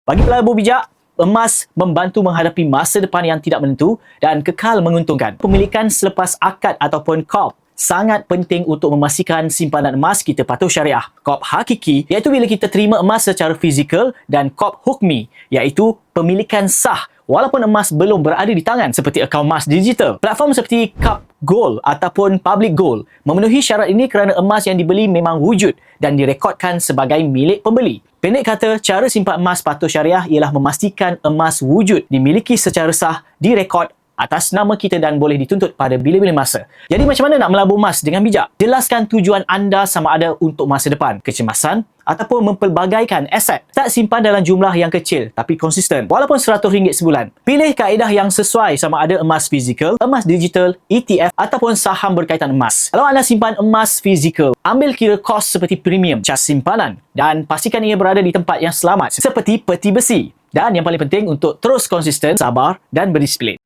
Bagi pelabur bijak, emas membantu menghadapi masa depan yang tidak menentu dan kekal menguntungkan. Pemilikan selepas akad ataupun KOP sangat penting untuk memastikan simpanan emas kita patuh syariah. KOP hakiki iaitu bila kita terima emas secara fizikal dan KOP hukmi iaitu pemilikan sah walaupun emas belum berada di tangan seperti akaun emas digital. Platform seperti Cup Gold ataupun Public Gold memenuhi syarat ini kerana emas yang dibeli memang wujud dan direkodkan sebagai milik pembeli. Pendek kata, cara simpan emas patuh syariah ialah memastikan emas wujud, dimiliki secara sah, direkod atas nama kita dan boleh dituntut pada bila-bila masa. Jadi macam mana nak melabur emas dengan bijak? Jelaskan tujuan anda sama ada untuk masa depan, kecemasan ataupun mempelbagaikan aset. Tak simpan dalam jumlah yang kecil tapi konsisten walaupun RM100 sebulan. Pilih kaedah yang sesuai sama ada emas fizikal, emas digital, ETF ataupun saham berkaitan emas. Kalau anda simpan emas fizikal, ambil kira kos seperti premium, cas simpanan dan pastikan ia berada di tempat yang selamat seperti peti besi. Dan yang paling penting untuk terus konsisten, sabar dan berdisiplin.